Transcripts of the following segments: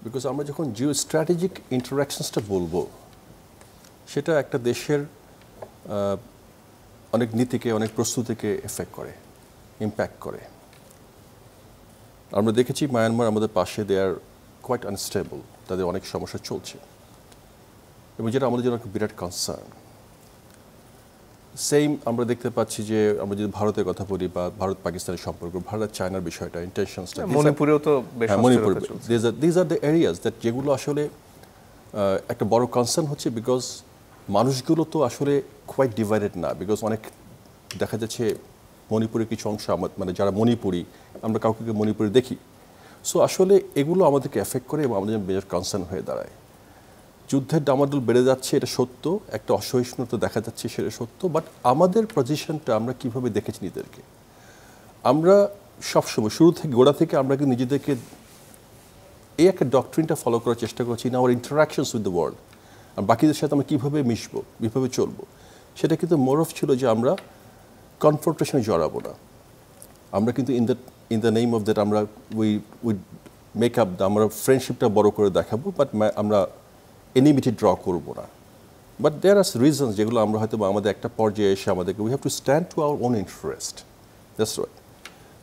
Because আমরা যখন Jio strategic ইন্টারাকশনসটা বলবো, সেটা একটা দেশের অনেক নীতিকে, অনেক প্রস্তুতিকে এফেক্ট করে, ইম্প্যাক্ট করে। আমরা দেখেছি মায়ানমার আমাদের পাশে, দে আর কোয়াইট আনস্টেবল, তাদের অনেক সমস্যা চলছে, এবং যেটা আমাদের জন্য একটা বিরাট কনসার্ন। সেম আমরা দেখতে পাচ্ছি যে আমরা যদি ভারতের কথা বলি বা ভারত পাকিস্তানের সম্পর্ক, ভারত চায়নার বিষয়টা, ইন্টেনশনসটা, মণিপুরেও তো Manipur, these are the areas that যেগুলো আসলে একটা বড় কনসার্ন হচ্ছে, বিকজ মানুষগুলো তো আসলে কোয়াইট ডিভাইডেড না, বিকজ অনেক দেখা যাচ্ছে মণিপুরের কিছু অংশ মানে যারা মণিপুরি, আমরা কাউকে মণিপুরি দেখি। সো আসলে এগুলো আমাদেরকে এফেক্ট করে এবং আমাদের মেজর কনসার্ন হয়ে দাঁড়ায়। যুদ্ধের ডামাডোল বেড়ে যাচ্ছে, এটা সত্য, একটা অসহিষ্ণুতা দেখা যাচ্ছে, সেটা সত্য, বাট আমাদের পজিশনটা আমরা কীভাবে দেখেছি নিজেদেরকে, আমরা সবসময় শুরু থেকে গোড়া থেকে আমরা কিন্তু নিজেদেরকে এই একটা ডক্ট্রিনটা ফলো করার চেষ্টা করছি in our interactions with the world. আর বাকিদের সাথে আমরা কীভাবে মিশবো, কীভাবে চলবো, সেটা কিন্তু মোর অফ ছিল যে আমরা কনফ্রন্টেশনে জড়াবো না। আমরা কিন্তু in the name of that আমরা উই মেক আপ, আমরা ফ্রেন্ডশিপটা বড় করে দেখাবো, বাট আমরা এনিমিটি ড্র করবো না। বাট দেয়ার আর রিজনস যেগুলো আমরা হয়তো আমাদের একটা পর্যায়ে এসে আমাদেরকে we have to stand to our own interest, that's right.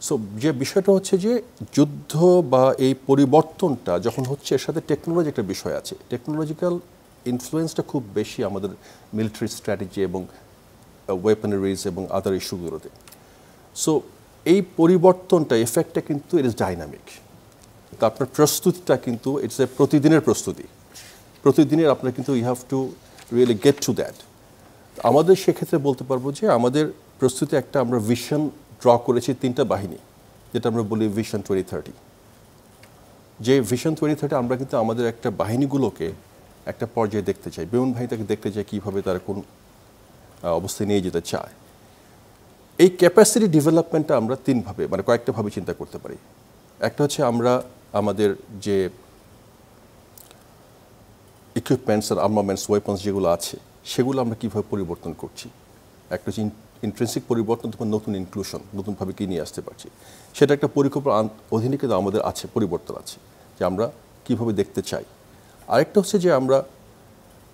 So যে বিষয়টা হচ্ছে যে যুদ্ধ বা এই পরিবর্তনটা যখন হচ্ছে, এর সাথে টেকনোলজি একটা বিষয় আছে, টেকনোলজিক্যাল ইনফ্লুয়েন্সটা খুব বেশি আমাদের মিলিটারি স্ট্র্যাটেজি এবং ওয়েপনারিজ এবং আদার ইস্যুগুলোতে। সো এই পরিবর্তনটা, এফেক্টটা কিন্তু ইট ইজ ডাইনামিক। তো আপনার প্রস্তুতিটা কিন্তু ইটস এ প্রতিদিনের প্রস্তুতি, প্রতিদিনের আপনার কিন্তু you have to really get to that. আমাদের সেক্ষেত্রে বলতে পারবো যে আমাদের প্রস্তুতি একটা আমরা ভিশন ড্র করেছি, 3টা বাহিনী, যেটা আমরা বলি ভিশন 2030। যে ভিশন 2030 আমরা কিন্তু আমাদের একটা বাহিনীগুলোকে একটা পর্যায়ে দেখতে চাই, বিমান বাহিনীটাকে দেখতে চাই কীভাবে তারা কোন অবস্থায় নিয়ে যেতে চায়। এই ক্যাপাসিটি ডেভেলপমেন্টটা আমরা 3ভাবে, মানে কয়েকটা ভাবে চিন্তা করতে পারি। একটা হচ্ছে আমরা আমাদের যে ইকুইপমেন্টস আর আর্মামেন্টস, ওয়েপন্স যেগুলো আছে, সেগুলো আমরা কীভাবে পরিবর্তন করছি। একটা হচ্ছে ইন্ট্রেন্সিক পরিবর্তন, তখন নতুন ইনক্লুশন, নতুনভাবে কী নিয়ে আসতে পারছি, সেটা একটা পরিকল্পনা অধীনে কিন্তু আমাদের আছে, পরিবর্তন আছে, যে আমরা কীভাবে দেখতে চাই। আরেকটা হচ্ছে যে আমরা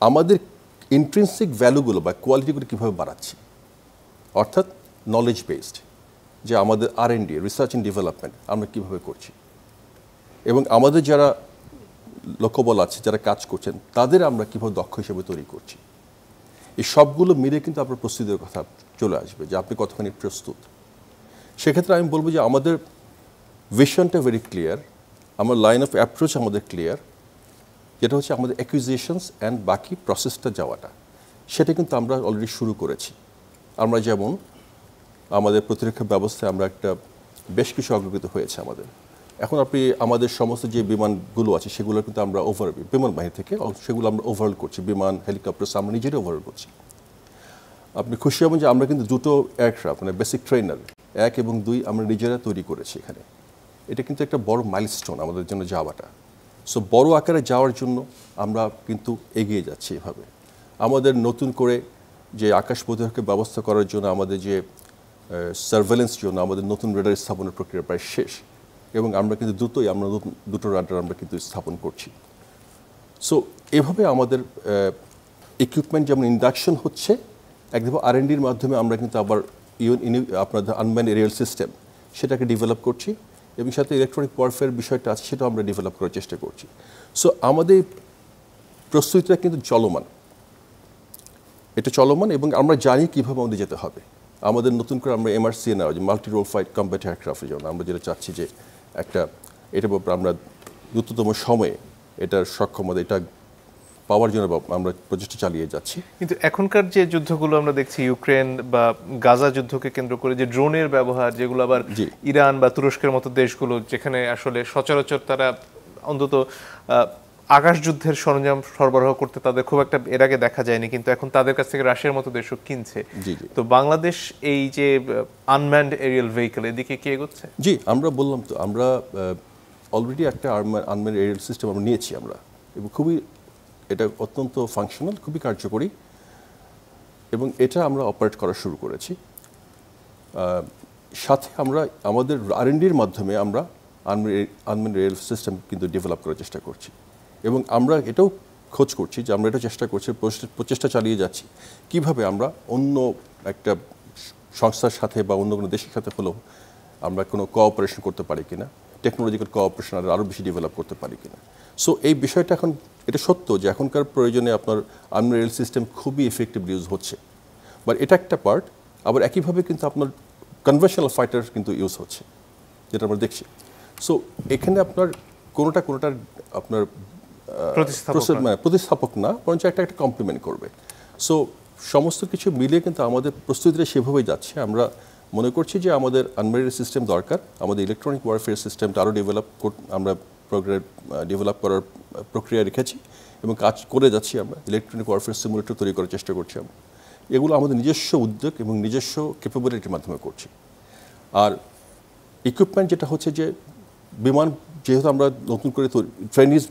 আমাদের ইন্ট্রেন্সিক ভ্যালুগুলো বা কোয়ালিটিগুলো কীভাবে বাড়াচ্ছি, অর্থাৎ নলেজ বেসড, যে আমাদের R&D, রিসার্চ অ্যান্ড ডেভেলপমেন্ট আমরা কীভাবে করছি, এবং আমাদের যারা লোকবল আছে, যারা কাজ করছেন, তাদের আমরা কীভাবে দক্ষ হিসেবে তৈরি করছি। এই সবগুলো মিলে কিন্তু আপনার প্রস্তুতির কথা চলে আসবে, যে আপনি কতখানি প্রস্তুত। সেক্ষেত্রে আমি বলবো যে আমাদের ভিশনটা ভেরি ক্লিয়ার, আমার লাইন অফ অ্যাপ্রোচ আমাদের ক্লিয়ার, যেটা হচ্ছে আমাদের অ্যাকুইজিশনস অ্যান্ড বাকি প্রসেসটা যাওয়াটা, সেটা কিন্তু আমরা অলরেডি শুরু করেছি। আমরা যেমন আমাদের প্রতিরক্ষা ব্যবস্থায় আমরা একটা বেশ কিছু অগ্রগতি হয়েছে আমাদের। এখন আপনি আমাদের সমস্ত যে বিমানগুলো আছে, সেগুলো কিন্তু আমরা বিমান বাহিনী থেকে সেগুলো আমরা ওভারঅল করছি, বিমান, হেলিকপ্টার আমরা নিজেরাই ওভারঅল করছি। আপনি খুশি হবেন যে আমরা কিন্তু 2টো এয়ারক্রাফট, মানে বেসিক ট্রেনার 1 এবং 2 আমরা নিজেরা তৈরি করেছি এখানে। এটা কিন্তু একটা বড় মাইলস্টোন আমাদের জন্য যাওয়াটা। সো বড় আকারে যাওয়ার জন্য আমরা কিন্তু এগিয়ে যাচ্ছি এভাবে। আমাদের নতুন করে যে আকাশ প্রতিরক্ষা ব্যবস্থা করার জন্য আমাদের যে সার্ভেলেন্স জন্য আমাদের নতুন রেডার স্থাপনের প্রক্রিয়া প্রায় শেষ, এবং আমরা কিন্তু দ্রুতই আমরা দুটো রাডার আমরা কিন্তু স্থাপন করছি। সো এভাবে আমাদের ইকুইপমেন্ট যেমন ইন্ডাকশন হচ্ছে, একদম R&Dর মাধ্যমে আমরা কিন্তু আবার আপনাদের আনম্যান এরিয়াল সিস্টেম সেটাকে ডেভেলপ করছি, এবং সাথে ইলেকট্রনিক ওয়ারফেয়ার বিষয়টা আছে, সেটাও আমরা ডেভেলপ করার চেষ্টা করছি। সো আমাদের প্রস্তুতিটা কিন্তু চলমান, এটা চলমান, এবং আমরা জানি কীভাবে আমাদের যেতে হবে। আমাদের নতুন করে আমরা MRC নেওয়া, যে মাল্টি রোল ফাইট কম্ব্যাট এয়ারক্রাফটের জন্য আমরা যেটা চাচ্ছি, যে একটা এটার ব্যাপারে আমরা দ্রুততম সময়ে এটার সক্ষমতা এটা পাওয়ার জন্য আমরা প্রচেষ্টা চালিয়ে যাচ্ছি। কিন্তু এখনকার যে যুদ্ধগুলো আমরা দেখছি, ইউক্রেন বা গাজা যুদ্ধকে কেন্দ্র করে যে ড্রোনের ব্যবহার, যেগুলো আবার ইরান বা তুরস্কের মতো দেশগুলো, যেখানে আসলে সচরাচর তারা অন্তত আকাশ যুদ্ধের সরঞ্জাম সরবরাহ করতে তাদের খুব একটা এর আগে দেখা যায়নি, কিন্তু এখন তাদের কাছ থেকে রাশিয়ার মতো দেশও কিনছে। তো বাংলাদেশ এই যে আনম্যান্ড এরিয়াল ভেহিকল, এদিকে কি এগোচ্ছে? জি, আমরা বললাম তো, আমরা অলরেডি একটা আনম্যান্ড এরিয়াল সিস্টেম আমরা নিয়েছি আমরা, এবং খুবই এটা অত্যন্ত ফাংশনাল, খুবই কার্যকরী, এবং এটা আমরা অপারেট করা শুরু করেছি। সাথে আমরা আমাদের R&Dর মাধ্যমে আমরা আনম্যান রেল সিস্টেম কিন্তু ডেভেলপ করার চেষ্টা করছি এবং আমরা এটাও খোঁজ করছি যে আমরা এটা চেষ্টা করছি প্রচেষ্টা চালিয়ে যাচ্ছি কিভাবে আমরা অন্য একটা সংস্থার সাথে বা অন্য কোনো দেশের সাথে হলেও আমরা কোনো কোঅপারেশন করতে পারি কিনা টেকনোলজিক্যাল কোঅপারেশন আরও বেশি ডেভেলপ করতে পারি কিনা সো এই বিষয়টা এখন এটা সত্য যে এখনকার প্রয়োজনে আপনার আনম্যান রেল সিস্টেম খুবই এফেক্টিভ ইউজ হচ্ছে বাট এটা একটা পার্ট আবার একইভাবে কিন্তু আপনার কনভেনশনাল ফাইটার কিন্তু ইউজ হচ্ছে যেটা আমরা দেখছি সো এখানে আপনার কোনোটার আপনার প্রতিস্থাপক না বরঞ্চ একটা কমপ্লিমেন্ট করবে সো সমস্ত কিছু মিলিয়ে কিন্তু আমাদের প্রস্তুতিটা সেভাবেই যাচ্ছে আমরা মনে করছি যে আমাদের আনম্যান সিস্টেম দরকার আমাদের ইলেকট্রনিক ওয়ারফেয়ার সিস্টেমটা আরও আমরা ডেভেলপ করার প্রক্রিয়া রেখেছি এবং কাজ করে যাচ্ছি আমরা ইলেকট্রনিক ওয়ারফেয়ার সিমুলেটর তৈরি করার চেষ্টা করছি আমরা এগুলো আমাদের নিজস্ব উদ্যোগ এবং নিজস্ব ক্যাপাবিলিটির মাধ্যমে করছি আর ইকুইপমেন্ট যেটা হচ্ছে যে বিমান যেহেতু আমরা নতুন করে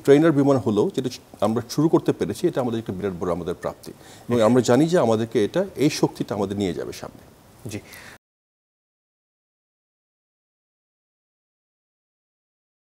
ট্রেনার বিমান হলেও যেটা আমরা শুরু করতে পেরেছি এটা আমাদের একটা বিরাট বড় আমাদের প্রাপ্তি এবং আমরা জানি যে আমাদেরকে এটা এই শক্তিটা আমাদের নিয়ে যাবে সামনে জি